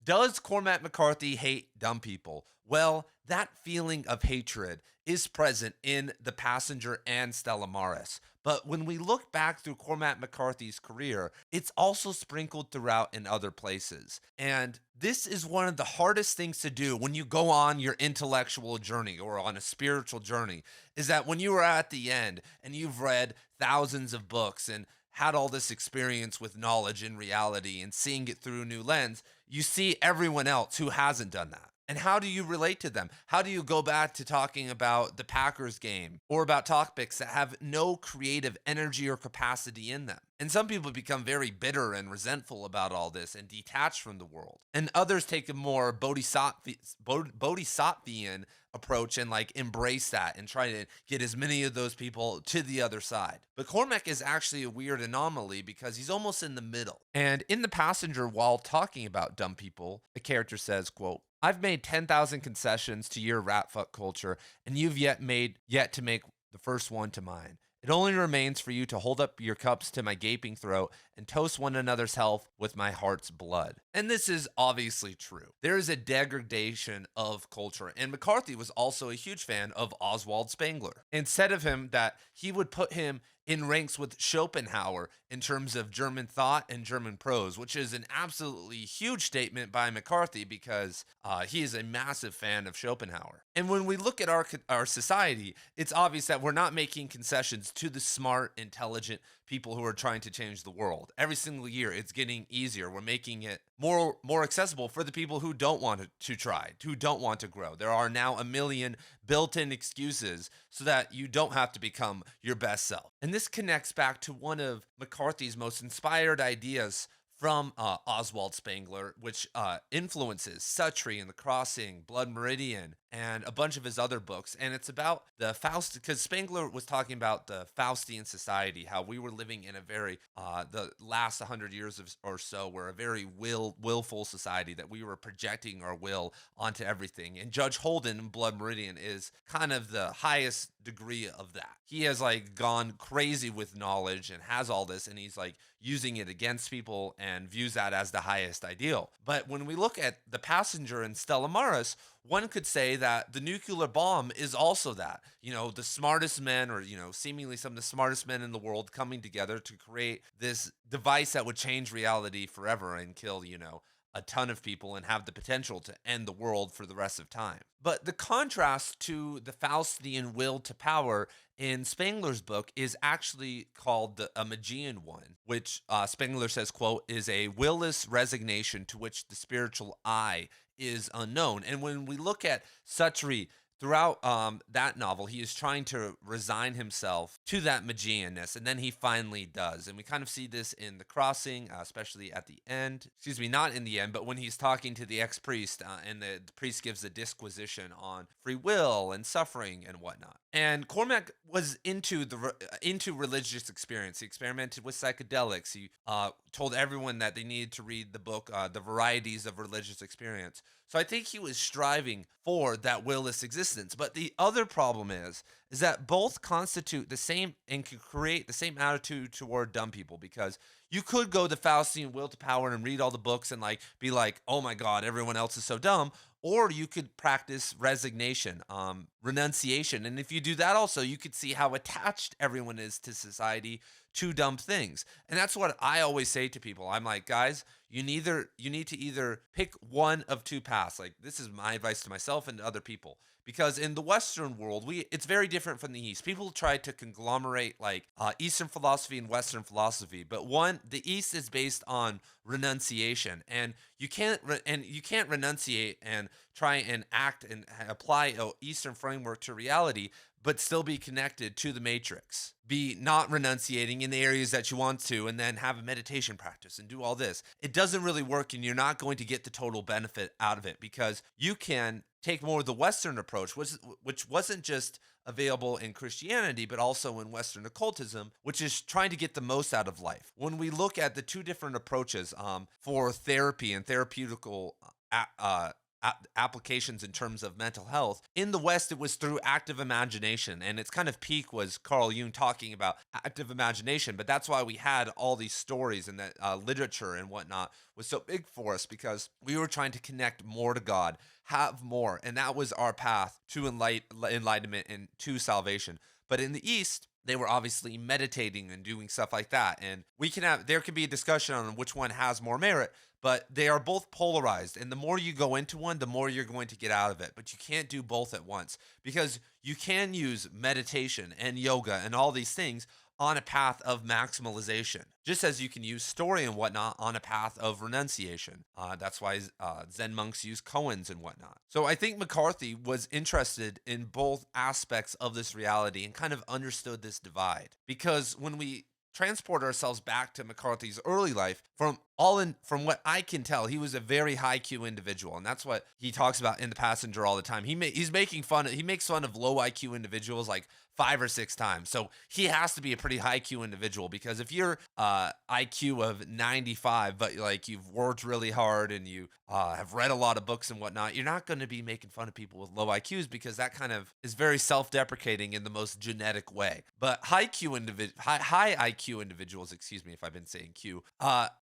Does Cormac McCarthy hate dumb people? Well, that feeling of hatred is present in The Passenger and Stella Maris. But when we look back through Cormac McCarthy's career, it's also sprinkled throughout in other places. And this is one of the hardest things to do when you go on your intellectual journey or on a spiritual journey, is that when you are at the end and you've read thousands of books and had all this experience with knowledge and reality and seeing it through a new lens, you see everyone else who hasn't done that. And how do you relate to them? How do you go back to talking about the Packers game or about topics that have no creative energy or capacity in them? And some people become very bitter and resentful about all this and detached from the world. And others take a more bodhisattvian approach and like embrace that and try to get as many of those people to the other side. But Cormac is actually a weird anomaly because he's almost in the middle. And in The Passenger, while talking about dumb people, the character says, quote, "I've made 10,000 concessions to your rat fuck culture, and you've yet to make the first one to mine. It only remains for you to hold up your cups to my gaping throat and toast one another's health with my heart's blood." And this is obviously true. There is a degradation of culture, and McCarthy was also a huge fan of Oswald Spengler. And said of him that he would put him in ranks with Schopenhauer in terms of German thought and German prose, which is an absolutely huge statement by McCarthy because he is a massive fan of Schopenhauer. And when we look at our society, it's obvious that we're not making concessions to the smart, intelligent people who are trying to change the world. Every single year, it's getting easier. We're making it more accessible for the people who don't want to try, who don't want to grow. There are now a million built-in excuses so that you don't have to become your best self. And this connects back to one of McCarthy's most inspired ideas from Oswald Spengler, which influences Suttree and The Crossing, Blood Meridian, and a bunch of his other books. And it's about the Faust, because Spengler was talking about the Faustian society, how we were living in a very, the last 100 years or so, were a very willful society, that we were projecting our will onto everything. And Judge Holden in Blood Meridian is kind of the highest degree of that. He has like gone crazy with knowledge and has all this, and he's like using it against people and views that as the highest ideal. But when we look at The Passenger and Stella Maris, one could say that the nuclear bomb is also that, the smartest men, or, seemingly some of the smartest men in the world coming together to create this device that would change reality forever and kill, a ton of people and have the potential to end the world for the rest of time. But the contrast to the Faustian will to power in Spengler's book is actually called the Magian one, which Spengler says, quote, "is a willless resignation to which the spiritual I is unknown." And when we look at Suttree throughout that novel, he is trying to resign himself to that Magianness, and then he finally does. And we kind of see this in The Crossing, especially at the end. Excuse me, not in the end, but when he's talking to the ex-priest, and the priest gives a disquisition on free will and suffering and whatnot. And Cormac was into into religious experience. He experimented with psychedelics. He told everyone that they needed to read the book, The Varieties of Religious Experience. So I think he was striving for that willless existence. But the other problem is that both constitute the same and can create the same attitude toward dumb people, because you could go the Faustian will to power and read all the books and like be like, oh my God, everyone else is so dumb. Or you could practice resignation, renunciation. And if you do that also, you could see how attached everyone is to society, to dumb things. And that's what I always say to people. I'm like, guys, you need to either pick one of two paths. Like, this is my advice to myself and to other people. Because in the Western world, it's very different from the East. People try to conglomerate like Eastern philosophy and Western philosophy, but the East is based on renunciation, and you can't renunciate and try and act and apply a Eastern framework to reality, but still be connected to the matrix. Be not renunciating in the areas that you want to, and then have a meditation practice and do all this. It doesn't really work, and you're not going to get the total benefit out of it, because you can take more of the Western approach, which wasn't just available in Christianity, but also in Western occultism, which is trying to get the most out of life. When we look at the two different approaches for therapy and therapeutical applications in terms of mental health. In the West, it was through active imagination, and its kind of peak was Carl Jung talking about active imagination. But that's why we had all these stories, and that literature and whatnot was so big for us, because we were trying to connect more to God, have more, and that was our path to enlightenment and to salvation. But in the East, they were obviously meditating and doing stuff like that. And there can be a discussion on which one has more merit, but they are both polarized. And the more you go into one, the more you're going to get out of it. But you can't do both at once, because you can use meditation and yoga and all these things on a path of maximalization, just as you can use story and whatnot on a path of renunciation. That's why Zen monks use koans and whatnot. So I think McCarthy was interested in both aspects of this reality and kind of understood this divide. Because when we transport ourselves back to McCarthy's early life, from what I can tell, he was a very high Q individual, and that's what he talks about in The Passenger all the time. He makes fun of low IQ individuals like 5 or 6 times. So he has to be a pretty high Q individual, because if you're IQ of 95, but like you've worked really hard and you have read a lot of books and whatnot, you're not going to be making fun of people with low IQs, because that kind of is very self-deprecating in the most genetic way. But high IQ individuals, excuse me if I've been saying Q,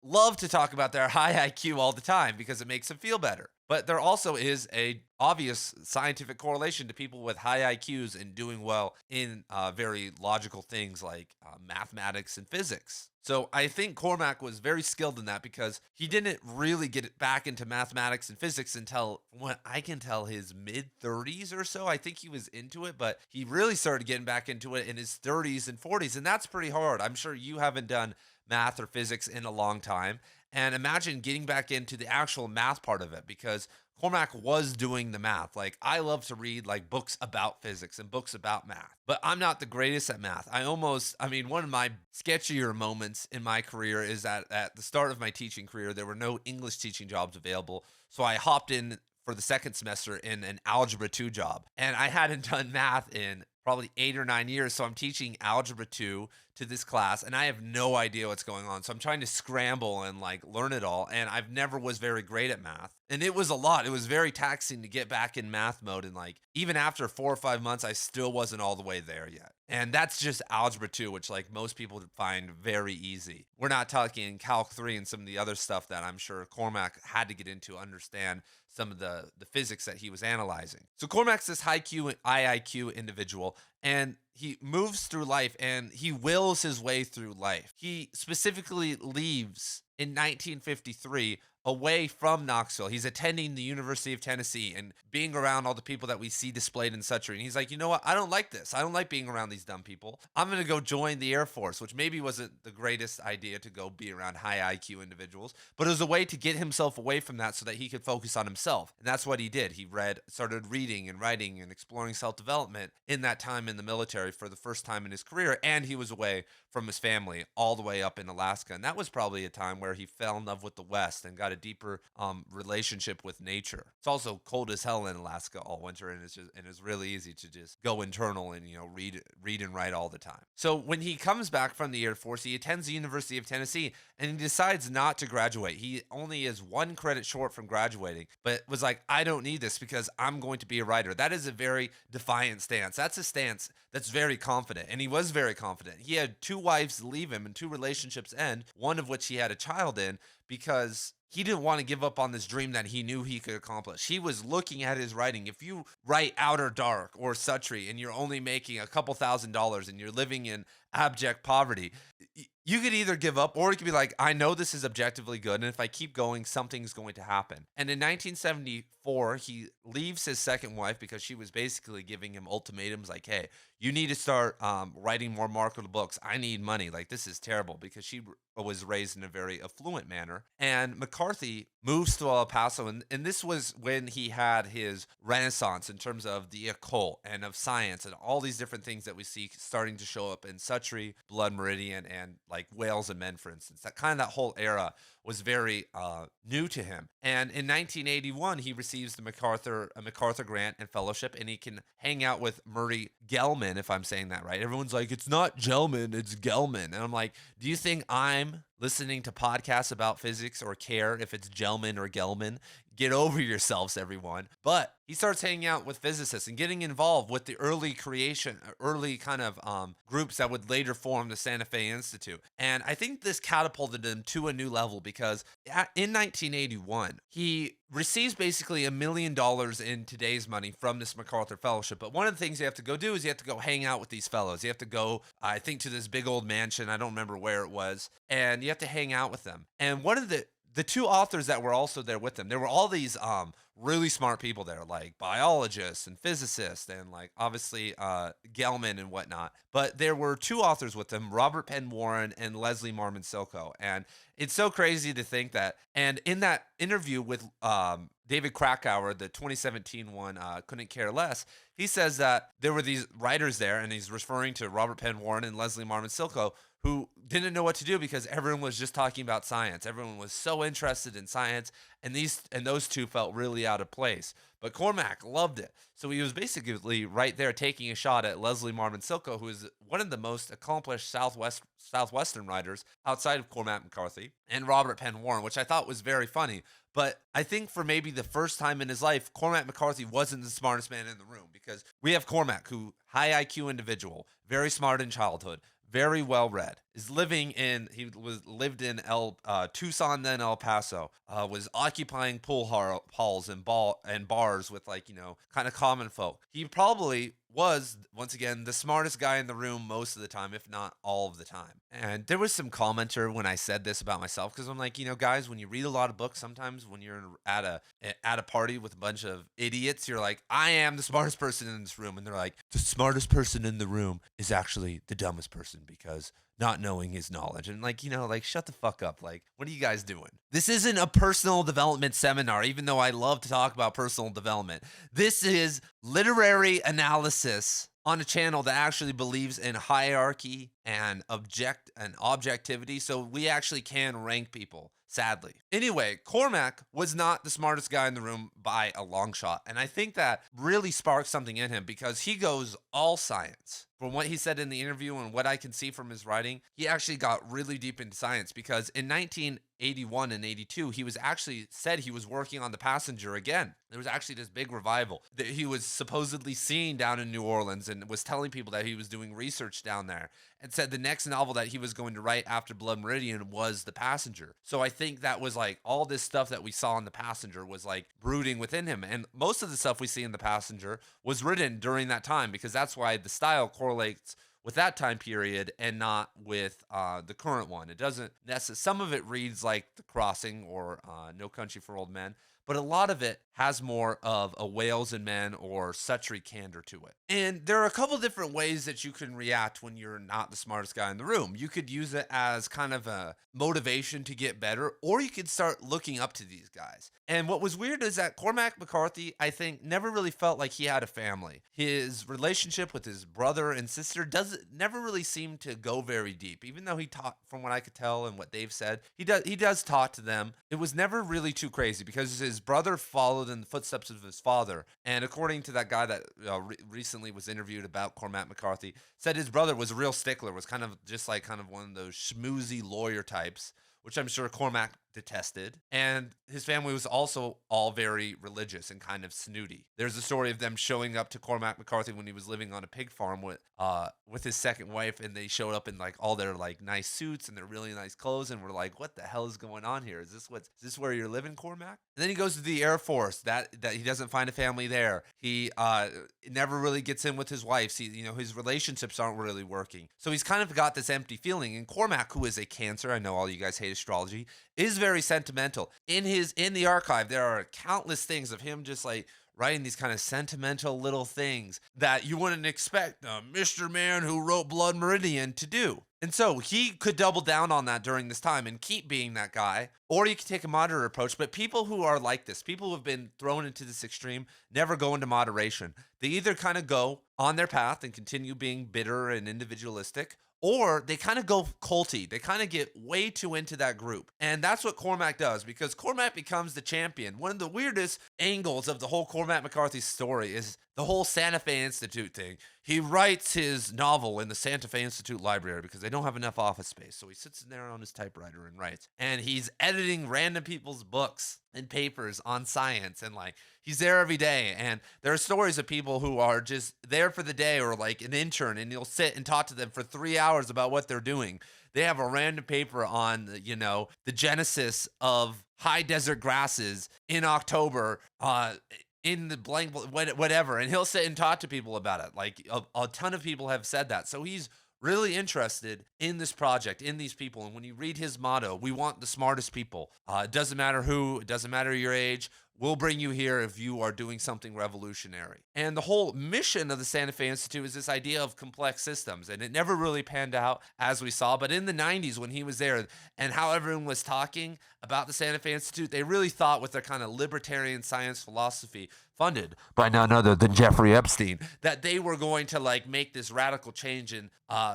love to talk about their high IQ all the time because it makes them feel better. But there also is a obvious scientific correlation to people with high IQs and doing well in very logical things like mathematics and physics. So I think Cormac was very skilled in that, because he didn't really get back into mathematics and physics until, what I can tell, his mid 30s or so. I think he was into it, but he really started getting back into it in his 30s and 40s. And that's pretty hard. I'm sure you haven't done math or physics in a long time. And imagine getting back into the actual math part of it, because Cormac was doing the math. Like, I love to read like books about physics and books about math, but I'm not the greatest at math. One of my sketchier moments in my career is that at the start of my teaching career, there were no English teaching jobs available. So I hopped in for the second semester in an Algebra 2 job. And I hadn't done math in probably 8 or 9 years. So I'm teaching Algebra 2 to this class, and I have no idea what's going on. So I'm trying to scramble and like learn it all. And I've never was very great at math. And it was a lot. It was very taxing to get back in math mode. And like, even after 4 or 5 months, I still wasn't all the way there yet. And that's just Algebra 2, which like most people find very easy. We're not talking Calc 3 and some of the other stuff that I'm sure Cormac had to get into, understand some of the physics that he was analyzing. So Cormac's this high IIQ individual, and he moves through life and he wills his way through life. He specifically leaves in 1953 away from Knoxville. He's attending the University of Tennessee and being around all the people that we see displayed in Suttree. And he's like, you know what? I don't like this. I don't like being around these dumb people. I'm going to go join the Air Force, which maybe wasn't the greatest idea to go be around high IQ individuals, but it was a way to get himself away from that so that he could focus on himself. And that's what he did. He started reading and writing and exploring self-development in that time in the military for the first time in his career. And he was away from his family all the way up in Alaska. And that was probably a time where he fell in love with the West and got a deeper relationship with nature. It's also cold as hell in Alaska all winter, and it's really easy to just go internal and read and write all the time. So when he comes back from the Air Force, he attends the University of Tennessee and he decides not to graduate. He only is 1 credit short from graduating, but was like, I don't need this because I'm going to be a writer. That is a very defiant stance. That's a stance that's very confident, and he was very confident. He had 2 wives leave him and 2 relationships end, one of which he had a child in, because he didn't want to give up on this dream that he knew he could accomplish. He was looking at his writing. If you write Outer Dark or Suttree and you're only making a couple $1,000s and you're living in abject poverty, you could either give up, or you could be like, I know this is objectively good, and if I keep going, something's going to happen. And in 1974, he leaves his second wife because she was basically giving him ultimatums like, hey, you need to start writing more marketable books. I need money. Like, this is terrible, because she was raised in a very affluent manner. And McCarthy moves to El Paso, and this was when he had his renaissance in terms of the occult and of science and all these different things that we see starting to show up in Suttree, Blood Meridian, and like Whales and Men, for instance. That whole era was very new to him. And in 1981, he receives the MacArthur Grant and Fellowship, and he can hang out with Murray Gell-Mann, if I'm saying that right. Everyone's like, it's not Gell-Mann, it's Gell-Mann. And I'm like, do you think I'm listening to podcasts about physics or care if it's Gell-Mann or Gell-Mann? Get over yourselves, everyone. But he starts hanging out with physicists and getting involved with the early kind of groups that would later form the Santa Fe Institute. And I think this catapulted him to a new level because in 1981, he receives basically $1 million in today's money from this MacArthur Fellowship. But one of the things you have to go do is you have to go hang out with these fellows. You have to go, I think, to this big old mansion. I don't remember where it was. And you have to hang out with them. And one of the two authors that were also there with them, there were all these really smart people there, like biologists and physicists and like obviously Gell-Mann and whatnot. But there were two authors with them, Robert Penn Warren and Leslie Marmon Silko. And it's so crazy to think that. And in that interview with David Krakauer, the 2017 one, Couldn't Care Less, he says that there were these writers there, and he's referring to Robert Penn Warren and Leslie Marmon Silko, who didn't know what to do because everyone was just talking about science. Everyone was so interested in science, and those two felt really out of place. But Cormac loved it. So he was basically right there taking a shot at Leslie Marmon Silko, who is one of the most accomplished Southwestern writers outside of Cormac McCarthy, and Robert Penn Warren, which I thought was very funny. But I think for maybe the first time in his life, Cormac McCarthy wasn't the smartest man in the room, because we have Cormac, who high IQ individual, very smart in childhood, very well read, lived in Tucson, then El Paso, was occupying pool halls and bars with kind of common folk. He probably was, once again, the smartest guy in the room most of the time, if not all of the time. And there was some commenter when I said this about myself, because I'm like, guys, when you read a lot of books, sometimes when you're at a party with a bunch of idiots, you're like, I am the smartest person in this room. And they're like, the smartest person in the room is actually the dumbest person, because not knowing his knowledge. And shut the fuck up. Like, what are you guys doing? This isn't a personal development seminar, even though I love to talk about personal development. This is literary analysis on a channel that actually believes in hierarchy and objectivity. So we actually can rank people, sadly. Anyway, Cormac was not the smartest guy in the room by a long shot. And I think that really sparked something in him, because he goes all science. From what he said in the interview and what I can see from his writing, he actually got really deep into science, because in 1981 and 82, he was actually said he was working on The Passenger again. There was actually this big revival that he was supposedly seeing down in New Orleans, and was telling people that he was doing research down there, and said the next novel that he was going to write after Blood Meridian was The Passenger. So I think that was like all this stuff that we saw in The Passenger was like brooding within him. And most of the stuff we see in The Passenger was written during that time, because that's why the style correlates with that time period and not with the current one. It doesn't necessarily, some of it reads like The Crossing or No Country for Old Men, but a lot of it has more of a Whales and Men or Suttree candor to it. And there are a couple different ways that you can react when you're not the smartest guy in the room. You could use it as kind of a motivation to get better, or you could start looking up to these guys. And what was weird is that Cormac McCarthy, I think, never really felt like he had a family. His relationship with his brother and sister never really seemed to go very deep, even though he taught, from what I could tell and what they've said, he does talk to them. It was never really too crazy, because his brother followed in the footsteps of his father. And according to that guy that recently was interviewed about Cormac McCarthy, said his brother was a real stickler, was kind of one of those schmoozy lawyer types, which I'm sure Cormac detested. And his family was also all very religious and kind of snooty. There's a story of them showing up to Cormac McCarthy when he was living on a pig farm with his second wife, and they showed up in like all their like nice suits and their really nice clothes, and we're like, what the hell is going on here? Is this where you're living, Cormac? And then he goes to the Air Force. That he doesn't find a family there. He never really gets in with his wife. His relationships aren't really working. So he's kind of got this empty feeling. And Cormac, who is a Cancer, I know all you guys hate astrology, is very sentimental. In the archive, there are countless things of him just like writing these kind of sentimental little things that you wouldn't expect Mr. Man who wrote Blood Meridian to do. And so he could double down on that during this time and keep being that guy, or you could take a moderate approach. But people who are like this, people who have been thrown into this extreme, never go into moderation. They either kind of go on their path and continue being bitter and individualistic, or they kind of go culty. They kind of get way too into that group. And that's what Cormac does, because Cormac becomes the champion. One of the weirdest angles of the whole Cormac McCarthy story is the whole Santa Fe Institute thing. He writes his novel in the Santa Fe Institute library because they don't have enough office space. So he sits in there on his typewriter and writes. And he's editing random people's books and papers on science, and like he's there every day. And there are stories of people who are just there for the day, or like an intern, and you'll sit and talk to them for 3 hours about what they're doing. They have a random paper on, the genesis of high desert grasses in October, in the blank, whatever. And he'll sit and talk to people about it. Like a ton of people have said that. So he's really interested in this project, in these people. And when you read his motto, we want the smartest people. It doesn't matter who, it doesn't matter your age. We'll bring you here if you are doing something revolutionary. And the whole mission of the Santa Fe Institute is this idea of complex systems. And it never really panned out, as we saw. But in the 90s, when he was there and how everyone was talking about the Santa Fe Institute, they really thought, with their kind of libertarian science philosophy, funded by none other than Jeffrey Epstein, that they were going to like make this radical change and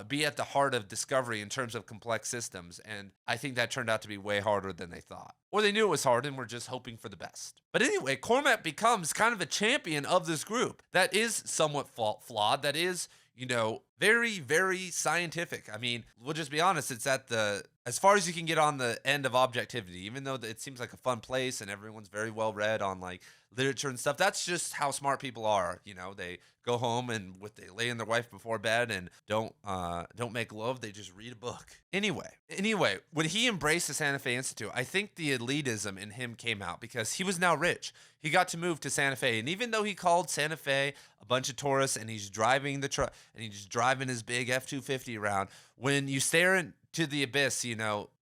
be at the heart of discovery in terms of complex systems. And I think that turned out to be way harder than they thought. Or they knew it was hard and were just hoping for the best. But anyway, Cormac becomes kind of a champion of this group that is somewhat flawed, that is, very, very scientific. I mean, we'll just be honest, it's as far as you can get on the end of objectivity, even though it seems like a fun place and everyone's very well read on like literature and stuff. That's just how smart people are. They go home and they lay in their wife before bed and don't make love. They just read a book. Anyway, when he embraced the Santa Fe Institute, I think the elitism in him came out because he was now rich. He got to move to Santa Fe, and even though he called Santa Fe a bunch of tourists, and he's driving the truck, and he's driving his big F-250 around, when you stare into the abyss,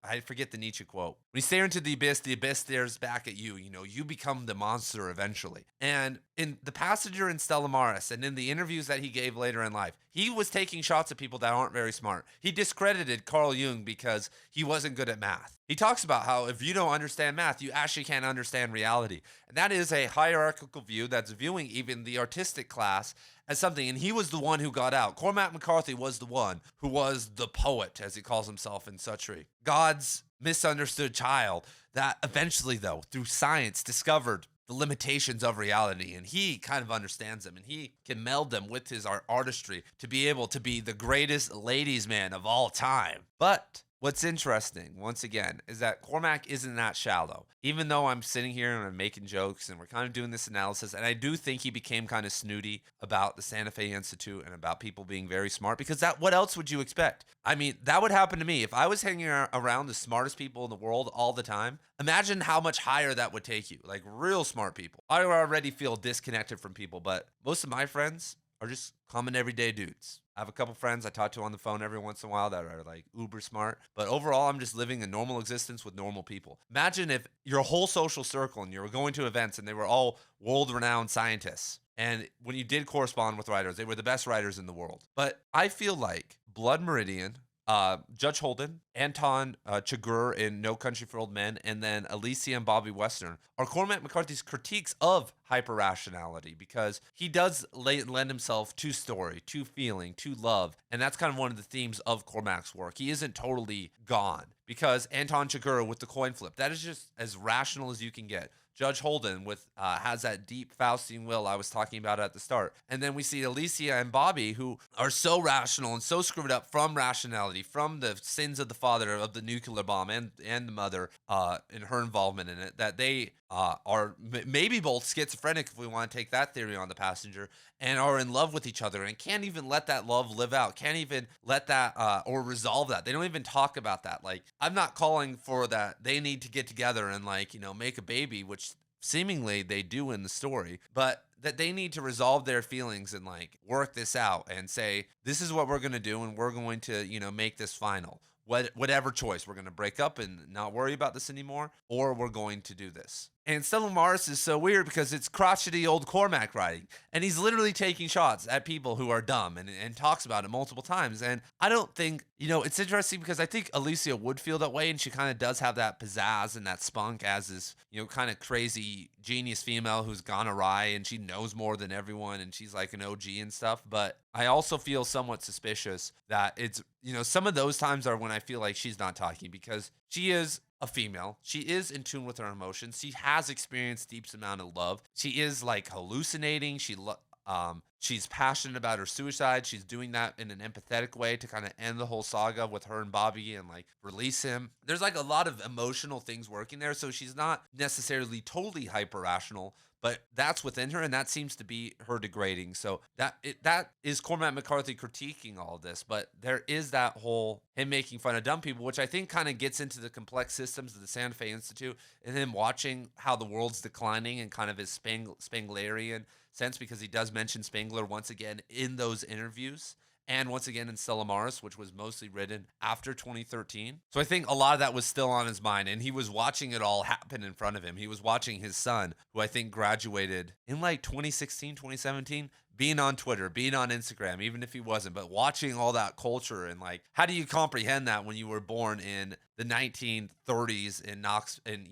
I forget the Nietzsche quote. When you stare into the abyss stares back at you. You become the monster eventually. And in The Passenger and Stella Maris, and in the interviews that he gave later in life, he was taking shots at people that aren't very smart. He discredited Carl Jung because he wasn't good at math. He talks about how if you don't understand math, you actually can't understand reality. And that is a hierarchical view that's viewing even the artistic class as something. And he was the one who got out. Cormac McCarthy was the one who was the poet, as he calls himself in Suttree. God's misunderstood child that eventually, though, through science, discovered the limitations of reality, and he kind of understands them, and he can meld them with his artistry to be able to be the greatest ladies' man of all time. But what's interesting, once again, is that Cormac isn't that shallow. Even though I'm sitting here and I'm making jokes and we're kind of doing this analysis, and I do think he became kind of snooty about the Santa Fe Institute and about people being very smart, because what else would you expect? I mean, that would happen to me. If I was hanging around the smartest people in the world all the time, imagine how much higher that would take you, like real smart people. I already feel disconnected from people, but most of my friends are just common everyday dudes. I have a couple friends I talk to on the phone every once in a while that are like uber smart, but overall I'm just living a normal existence with normal people. Imagine if your whole social circle and you were going to events and they were all world-renowned scientists, and when you did correspond with writers, they were the best writers in the world. But I feel like Blood Meridian, Judge Holden, Anton Chigurh in No Country for Old Men, and then Alicia and Bobby Western are Cormac McCarthy's critiques of hyper-rationality, because he does lend himself to story, to feeling, to love, and that's kind of one of the themes of Cormac's work. He isn't totally gone, because Anton Chigurh with the coin flip, that is just as rational as you can get. Judge Holden has that deep Faustian will I was talking about at the start. And then we see Alicia and Bobby, who are so rational and so screwed up from rationality, from the sins of the father of the nuclear bomb and the mother and her involvement in it, that they are maybe both schizophrenic, if we want to take that theory on The Passenger, and are in love with each other and can't even let that love live out, can't even let that or resolve that. They don't even talk about that. Like, I'm not calling for that they need to get together and make a baby, which seemingly they do in the story, but that they need to resolve their feelings and work this out and say, this is what we're going to do, and we're going to make this final. Whatever choice, we're going to break up and not worry about this anymore, or we're going to do this. And Stella Maris is so weird because it's crotchety old Cormac writing, and he's literally taking shots at people who are dumb and talks about it multiple times. And I don't think, It's interesting because I think Alicia would feel that way, and she kind of does have that pizzazz and that spunk as this, kind of crazy genius female who's gone awry and she knows more than everyone and she's like an OG and stuff. But I also feel somewhat suspicious that some of those times are when I feel like she's not talking because she is a female. She is in tune with her emotions. She has experienced deep amount of love. She is like hallucinating. She's passionate about her suicide. She's doing that in an empathetic way to kind of end the whole saga with her and Bobby and like release him. There's like a lot of emotional things working there. So she's not necessarily totally hyper rational, but that's within her, and that seems to be her degrading. So that is Cormac McCarthy critiquing all of this, but there is that whole him making fun of dumb people, which I think kind of gets into the complex systems of the Santa Fe Institute, and him watching how the world's declining and kind of his Spenglerian sense, because he does mention Spengler once again in those interviews. And once again in Stella Maris, which was mostly written after 2013. So I think a lot of that was still on his mind, and he was watching it all happen in front of him. He was watching his son, who I think graduated in like 2016, 2017, being on Twitter, being on Instagram, even if he wasn't, but watching all that culture. And like, how do you comprehend that when you were born in the 1930s in Knox, and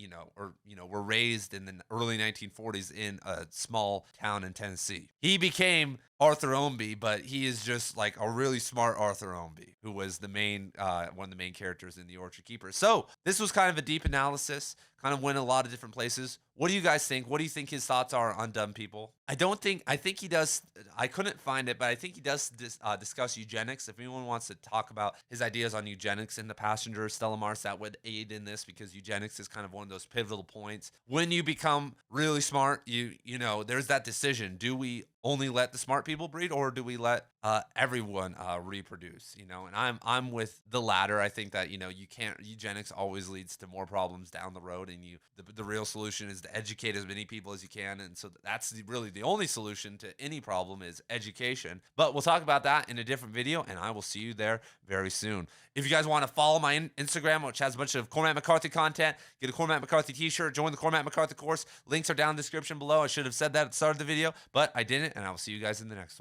were raised in the early 1940s in a small town in Tennessee? He became Arthur Omby, but he is just like a really smart Arthur Omby, who was the main one of the main characters in The Orchard Keeper. So this was kind of a deep analysis, kind of went a lot of different places. What do you guys think? What do you think his thoughts are on dumb people? I think he does. I couldn't find it, but I think he does discuss eugenics. If anyone wants to talk about his ideas on eugenics in The Passenger, Stella Maris, that would aid in this, because eugenics is kind of one of those pivotal points. When you become really smart, there's that decision. Do we only let the smart people breed, or do we let everyone reproduce? And I'm with the latter. I think that you can't. Eugenics always leads to more problems down the road, and the real solution is to educate as many people as you can. And so that's really the only solution to any problem is education. But we'll talk about that in a different video, and I will see you there very soon. If you guys want to follow my Instagram, which has a bunch of Cormac McCarthy content, get a Cormac McCarthy t-shirt, join the Cormac McCarthy course. Links are down in the description below. I should have said that at the start of the video, but I didn't, and I will see you guys in the next one.